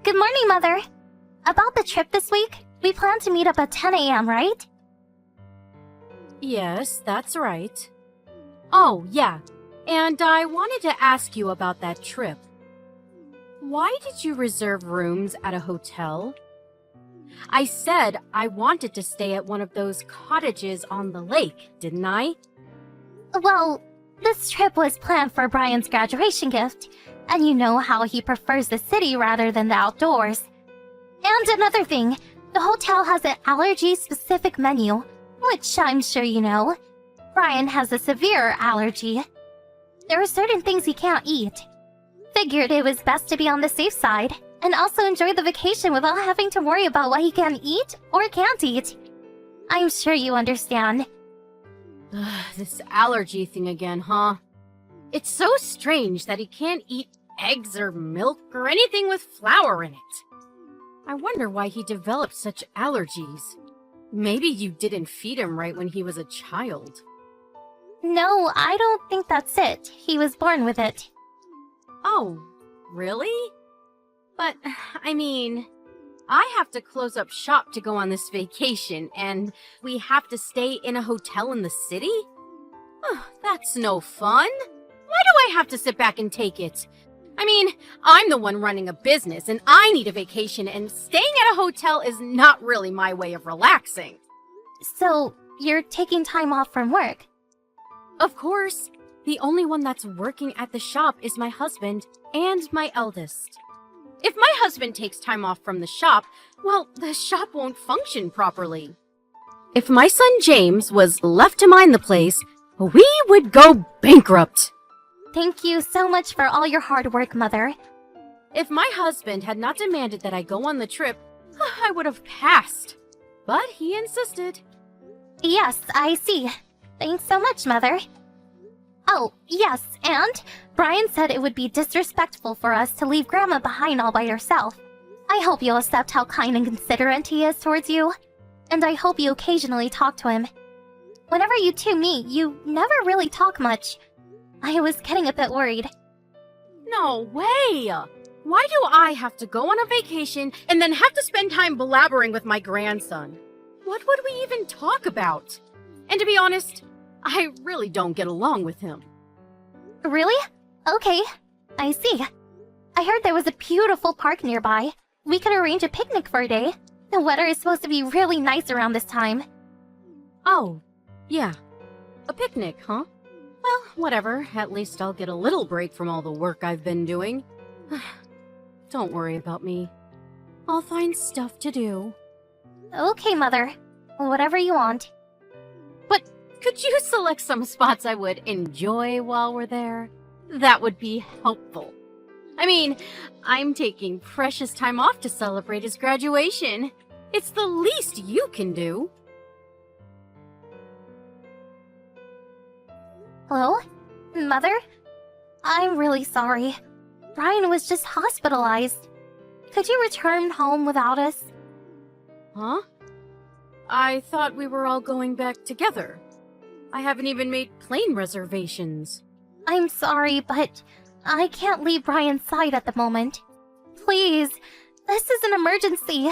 Good morning, Mother. About the trip this week, we plan to meet up at 10 a.m., right? Yes, that's right. Oh, yeah. And I wanted to ask you about that trip. Why did you reserve rooms at a hotel? I said I wanted to stay at one of those cottages on the lake, didn't I? Well, this trip was planned for Brian's graduation gift, and you know how he prefers the city rather than the outdoors. And another thing, the hotel has an allergy-specific menu, which I'm sure you know. Brian has a severe allergy. There are certain things he can't eat. Figured it was best to be on the safe side, and also enjoy the vacation without having to worry about what he can eat or can't eat. I'm sure you understand. This allergy thing again, huh? It's so strange that he can't eat eggs or milk or anything with flour in it. I wonder why he developed such allergies. Maybe you didn't feed him right when he was a child. No, I don't think that's it. He was born with it. Oh, really? But, I mean, I have to close up shop to go on this vacation, and we have to stay in a hotel in the city? That's no fun. Why do I have to sit back and take it? I mean, I'm the one running a business, and I need a vacation, and staying at a hotel is not really my way of relaxing. So, you're taking time off from work? Of course. The only one that's working at the shop is my husband and my eldest. If my husband takes time off from the shop, well, the shop won't function properly. If my son James was left to mind the place, we would go bankrupt. Thank you so much for all your hard work, Mother. If my husband had not demanded that I go on the trip, I would have passed. But he insisted. Yes, I see. Thanks so much, Mother. Oh, yes, and Brian said it would be disrespectful for us to leave Grandma behind all by herself. I hope you'll accept how kind and considerate he is towards you. And I hope you occasionally talk to him. Whenever you two meet, you never really talk much. I was getting a bit worried. No way! Why do I have to go on a vacation and then have to spend time blabbering with my grandson? What would we even talk about? And to be honest, I really don't get along with him. Really? Okay, I see. I heard there was a beautiful park nearby. We could arrange a picnic for a day. The weather is supposed to be really nice around this time. Oh, yeah. A picnic, huh? Well, whatever. At least I'll get a little break from all the work I've been doing. Don't worry about me. I'll find stuff to do. Okay, Mother. Whatever you want. But could you select some spots I would enjoy while we're there? That would be helpful. I mean, I'm taking precious time off to celebrate his graduation. It's the least you can do. Hello? Mother? I'm really sorry. Brian was just hospitalized. Could you return home without us? Huh? I thought we were all going back together. I haven't even made plane reservations. I'm sorry, but I can't leave Brian's side at the moment. Please, this is an emergency.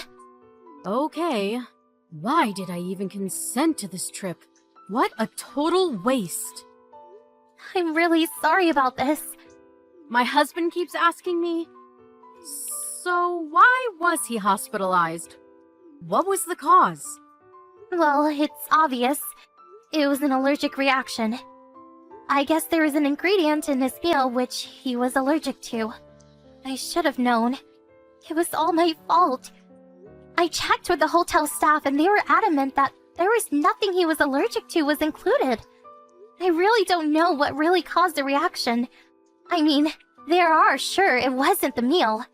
Okay. Why did I even consent to this trip? What a total waste. I'm really sorry about this. My husband keeps asking me, so why was he hospitalized? What was the cause? Well, it's obvious. It was an allergic reaction. I guess there was an ingredient in his meal which he was allergic to. I should have known. It was all my fault. I checked with the hotel staff and they were adamant that there was nothing he was allergic to was included. I really don't know what really caused the reaction. I mean, sure it wasn't the meal.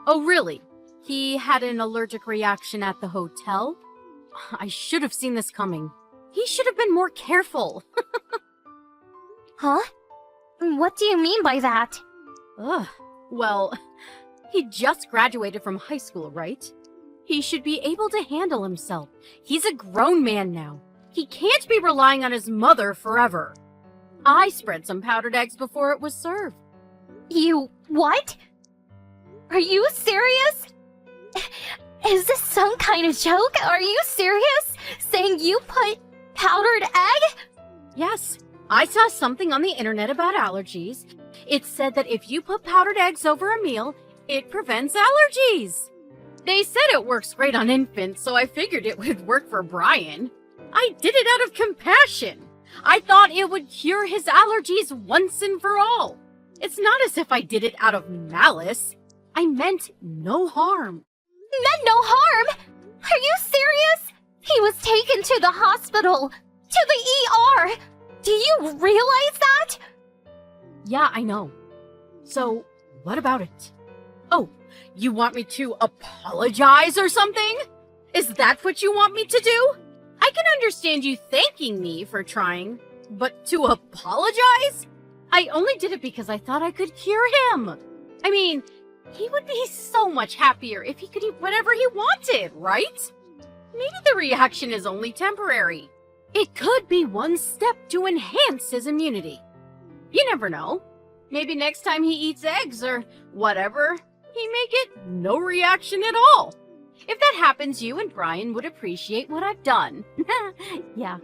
Oh, really? He had an allergic reaction at the hotel? I should have seen this coming. He should have been more careful. Huh? What do you mean by that? Well, he just graduated from high school, right? He should be able to handle himself. He's a grown man now. He can't be relying on his mother forever. I spread some powdered eggs before it was served. You what? Are you serious? Is this some kind of joke? Are you serious? Saying you put powdered egg? Yes, I saw something on the internet about allergies. It said that if you put powdered eggs over a meal, it prevents allergies. They said it works great on infants, so I figured it would work for Brian. I did it out of compassion. I thought it would cure his allergies once and for all. It's not as if I did it out of malice. I meant no harm. Meant no harm? Are you serious? He was taken to the hospital. To the ER. Do you realize that? Yeah, I know. So, what about it? Oh, you want me to apologize or something? Is that what you want me to do? I can understand you thanking me for trying, but to apologize? I only did it because I thought I could cure him. I mean, he would be so much happier if he could eat whatever he wanted, right? Maybe the reaction is only temporary. It could be one step to enhance his immunity. You never know. Maybe next time he eats eggs or whatever, he may get no reaction at all. If that happens, you and Brian would appreciate what I've done. Yeah.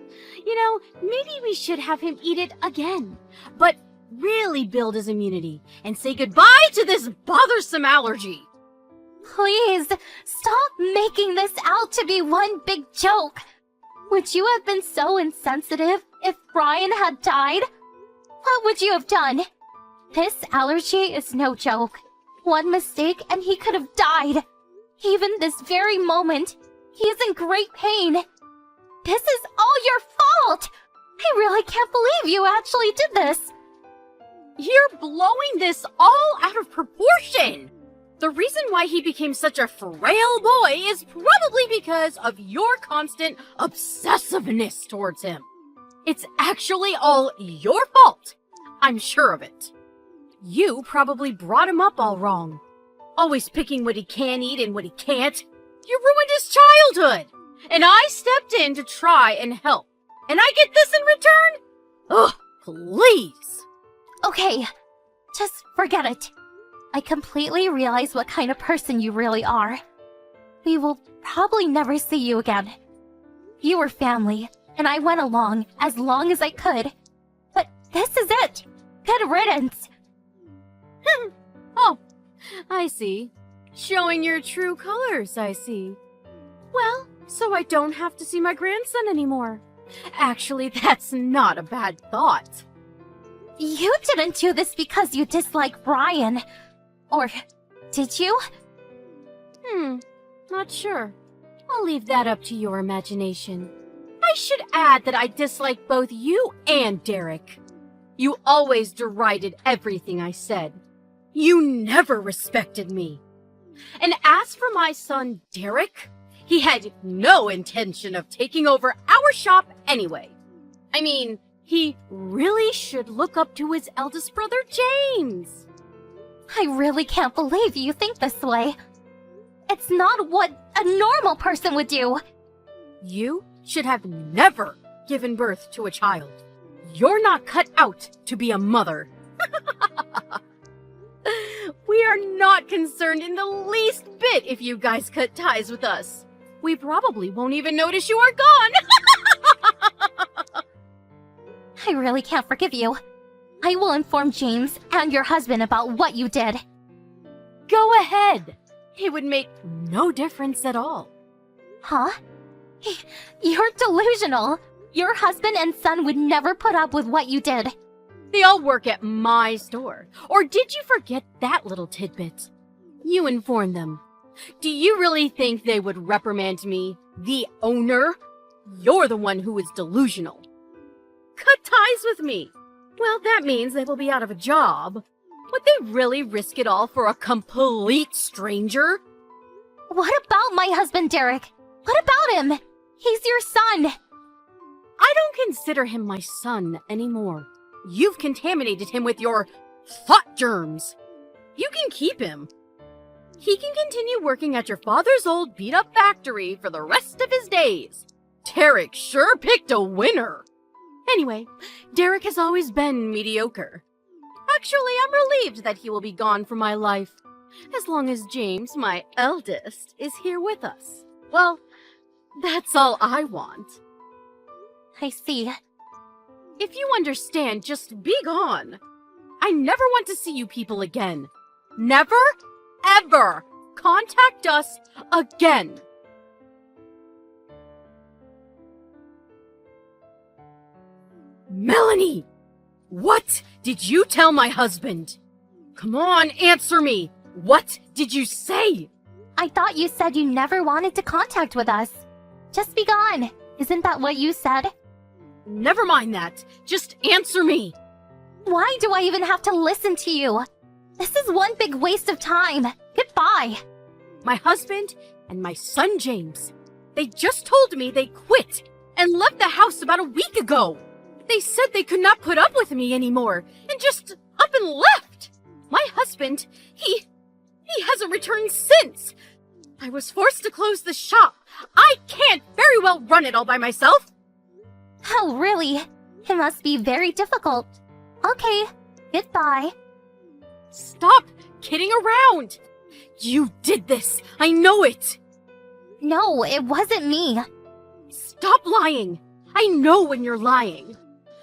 You know, maybe we should have him eat it again. But really build his immunity and say goodbye to this bothersome allergy. Please, stop making this out to be one big joke. Would you have been so insensitive if Brian had died? What would you have done? This allergy is no joke. One mistake and he could have died. Even this very moment, he is in great pain. This is all your fault! I really can't believe you actually did this. You're blowing this all out of proportion. The reason why he became such a frail boy is probably because of your constant obsessiveness towards him. It's actually all your fault. I'm sure of it. You probably brought him up all wrong. Always picking what he can eat and what he can't. You ruined his childhood. And I stepped in to try and help. And I get this in return? Ugh, please. Okay, just forget it. I completely realize what kind of person you really are. We will probably never see you again. You were family, and I went along as long as I could. But this is it. Good riddance. Oh, I see. Showing your true colors, I see. Well, so I don't have to see my grandson anymore. Actually, that's not a bad thought. You didn't do this because you dislike Brian. Or did you? Not sure. I'll leave that up to your imagination. I should add that I dislike both you and Derek. You always derided everything I said. You never respected me. And as for my son, Derek, he had no intention of taking over our shop anyway. I mean, he really should look up to his eldest brother, James. I really can't believe you think this way. It's not what a normal person would do. You should have never given birth to a child. You're not cut out to be a mother. We are not concerned in the least bit if you guys cut ties with us. We probably won't even notice you are gone. I really can't forgive you. I will inform James and your husband about what you did. Go ahead. It would make no difference at all. Huh? You're delusional. Your husband and son would never put up with what you did. They all work at my store. Or did you forget that little tidbit? You informed them. Do you really think they would reprimand me, the owner? You're the one who is delusional. Cut ties with me. Well, that means they will be out of a job. Would they really risk it all for a complete stranger? What about my husband, Derek? What about him? He's your son. I don't consider him my son anymore. You've contaminated him with your thought germs. You can keep him. He can continue working at your father's old beat-up factory for the rest of his days. Derek sure picked a winner. Anyway, Derek has always been mediocre. Actually, I'm relieved that he will be gone from my life. as long as James, my eldest, is here with us. Well, that's all I want. I see. If you understand, just be gone. I never want to see you people again. Never, ever contact us again. Melanie! What did you tell my husband? Come on, answer me! What did you say? I thought you said you never wanted to contact with us. Just be gone. Isn't that what you said? Never mind that. Just answer me. Why do I even have to listen to you? This is one big waste of time. Goodbye. My husband and my son James, they just told me they quit and left the house about a week ago. They said they could not put up with me anymore and just up and left. My husband, he hasn't returned since. I was forced to close the shop. I can't very well run it all by myself. Oh, really? It must be very difficult. Okay, goodbye. Stop kidding around. You did this. I know it. No, it wasn't me. Stop lying. I know when you're lying.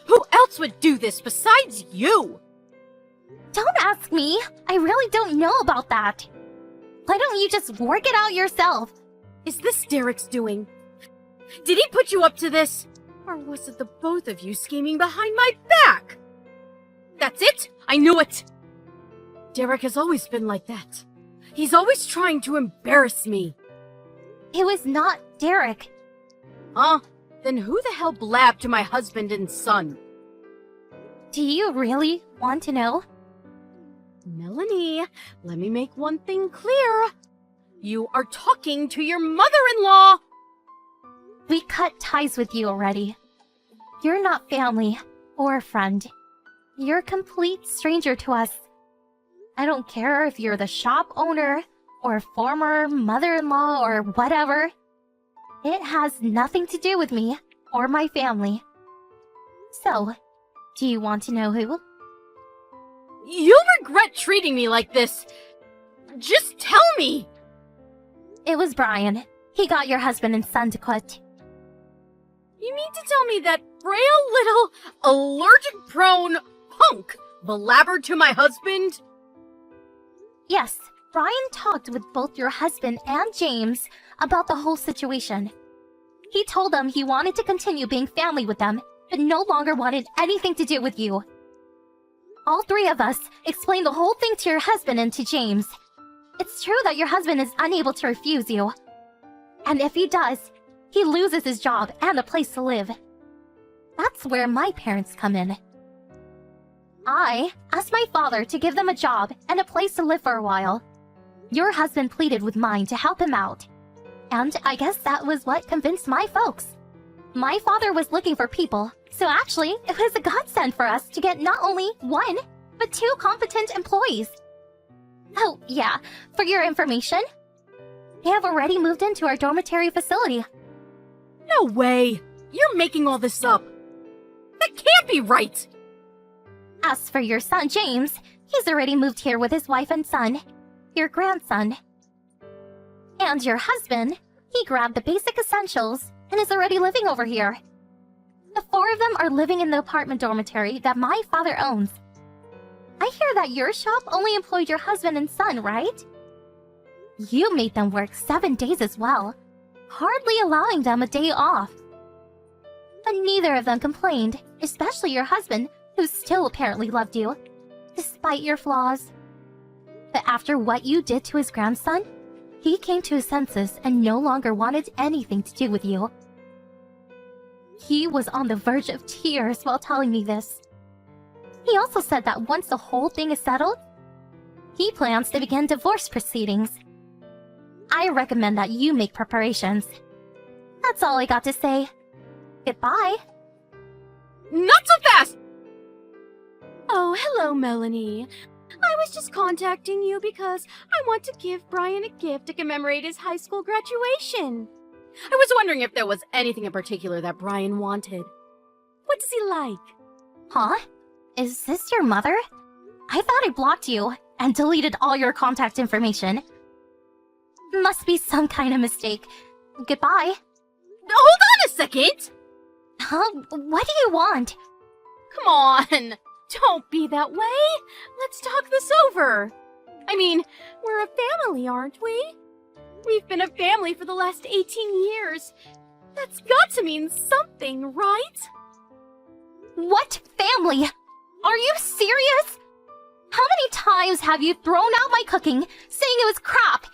Who else would do this besides you? Don't ask me. I really don't know about that. Why don't you just work it out yourself? Is this Derek's doing? Did he put you up to this? Or was it the both of you scheming behind my back? That's it! I knew it! Derek has always been like that. He's always trying to embarrass me. It was not Derek. Huh? Then who the hell blabbed to my husband and son? Do you really want to know? Melanie, let me make one thing clear. You are talking to your mother-in-law! We cut ties with you already. You're not family or a friend. You're a complete stranger to us. I don't care if you're the shop owner or former mother-in-law or whatever. It has nothing to do with me or my family. So, do you want to know who? You'll regret treating me like this. Just tell me! It was Brian. He got your husband and son to quit. You mean to tell me that frail little allergic-prone punk blabbered to my husband? Yes, Brian talked with both your husband and James about the whole situation. He told them he wanted to continue being family with them, but no longer wanted anything to do with you. All three of us explained the whole thing to your husband and to James. It's true that your husband is unable to refuse you. And if he does, he loses his job and a place to live. That's where my parents come in. I asked my father to give them a job and a place to live for a while. Your husband pleaded with mine to help him out. And I guess that was what convinced my folks. My father was looking for people, so actually, it was a godsend for us to get not only one, but two competent employees. Oh, yeah, for your information, they have already moved into our dormitory facility. No way! You're making all this up. That can't be right! As for your son, James, he's already moved here with his wife and son, your grandson. And your husband, he grabbed the basic essentials and is already living over here. The four of them are living in the apartment dormitory that my father owns. I hear that your shop only employed your husband and son, right? You made them work 7 days as well, hardly allowing them a day off. But neither of them complained, especially your husband, who still apparently loved you, despite your flaws. But after what you did to his grandson, he came to his senses and no longer wanted anything to do with you. He was on the verge of tears while telling me this. He also said that once the whole thing is settled, he plans to begin divorce proceedings. I recommend that you make preparations. That's all I got to say. Goodbye. Not so fast! Oh, hello, Melanie. I was just contacting you because I want to give Brian a gift to commemorate his high school graduation. I was wondering if there was anything in particular that Brian wanted. What does he like? Huh? Is this your mother? I thought I blocked you. and deleted all your contact information. Must be some kind of mistake. Goodbye. Hold on a second! Huh? What do you want? Come on! Don't be that way! Let's talk this over! I mean, we're a family, aren't we? We've been a family for the last 18 years. That's got to mean something, right? What family? Are you serious? How many times have you thrown out my cooking, saying it was crap?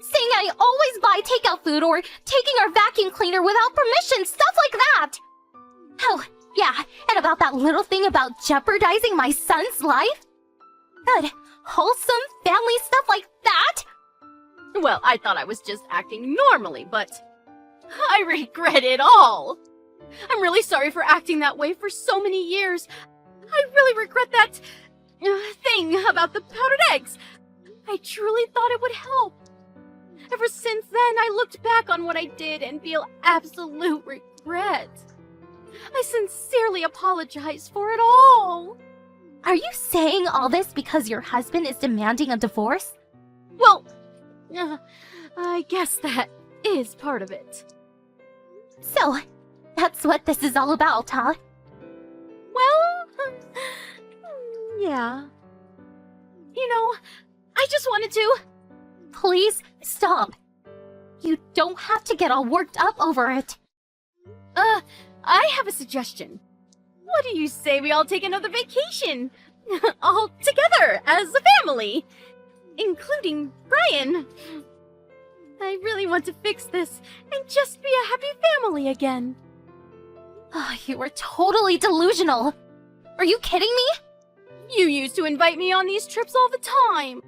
Saying I always buy takeout food or taking our vacuum cleaner without permission, stuff like that! Oh, yeah, and about that little thing about jeopardizing my son's life? Good, wholesome family stuff like that? Well, I thought I was just acting normally, but I regret it all. I'm really sorry for acting that way for so many years. I really regret that thing about the powdered eggs. I truly thought it would help. Ever since then, I looked back on what I did and feel absolute regret. I sincerely apologize for it all. Are you saying all this because your husband is demanding a divorce? Well, I guess that is part of it. So, that's what this is all about, huh? Well, yeah. You know, I just wanted to... Please stop. You don't have to get all worked up over it. I have a suggestion. What do you say we all take another vacation? All together, as a family. Including Brian. I really want to fix this and just be a happy family again. Oh, you are totally delusional. Are you kidding me? You used to invite me on these trips all the time.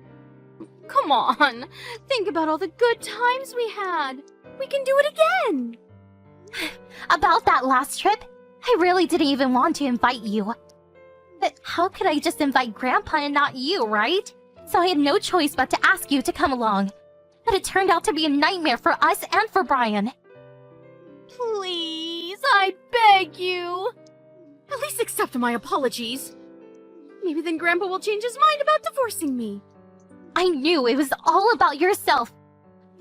Come on, think about all the good times we had. We can do it again. About that last trip, I really didn't even want to invite you. But how could I just invite Grandpa and not you, right? So I had no choice but to ask you to come along. But it turned out to be a nightmare for us and for Brian. Please, I beg you. At least accept my apologies. Maybe then Grandpa will change his mind about divorcing me. I knew it was all about yourself.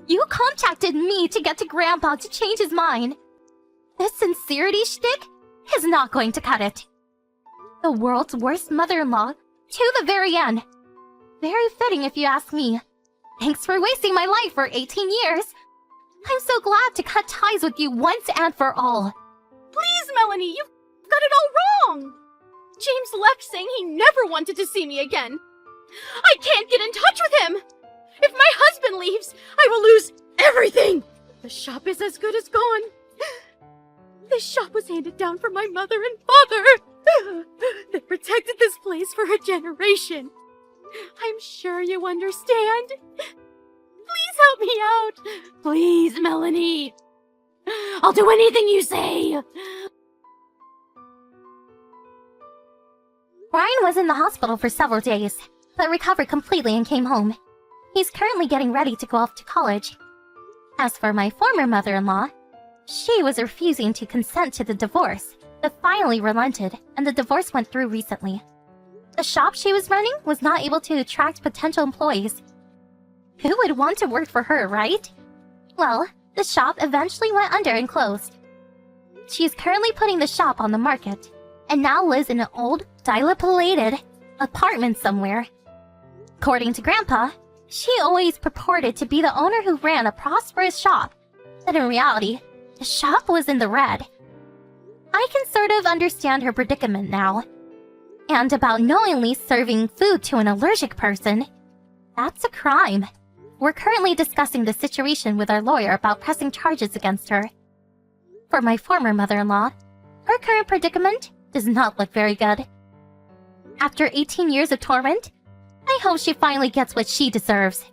You contacted me to get to Grandpa to change his mind. This sincerity shtick is not going to cut it. The world's worst mother-in-law to the very end. Very fitting if you ask me. Thanks for wasting my life for 18 years. I'm so glad to cut ties with you once and for all. Please, Melanie, you've got it all wrong. James left saying he never wanted to see me again. I can't get in touch with him. If my husband leaves, I will lose everything. The shop is as good as gone. This shop was handed down from my mother and father. They protected this place for a generation. I'm sure you understand. Please help me out. Please, Melanie. I'll do anything you say. Brian was in the hospital for several days, but recovered completely and came home. He's currently getting ready to go off to college. As for my former mother-in-law, she was refusing to consent to the divorce, but finally relented, and the divorce went through recently. The shop she was running was not able to attract potential employees. Who would want to work for her, right? Well, the shop eventually went under and closed. She is currently putting the shop on the market, and now lives in an old, dilapidated apartment somewhere. According to Grandpa, she always purported to be the owner who ran a prosperous shop, but in reality, the shop was in the red. I can sort of understand her predicament now. And about knowingly serving food to an allergic person, that's a crime. We're currently discussing the situation with our lawyer about pressing charges against her. For my former mother-in-law, her current predicament does not look very good. After 18 years of torment, I hope she finally gets what she deserves.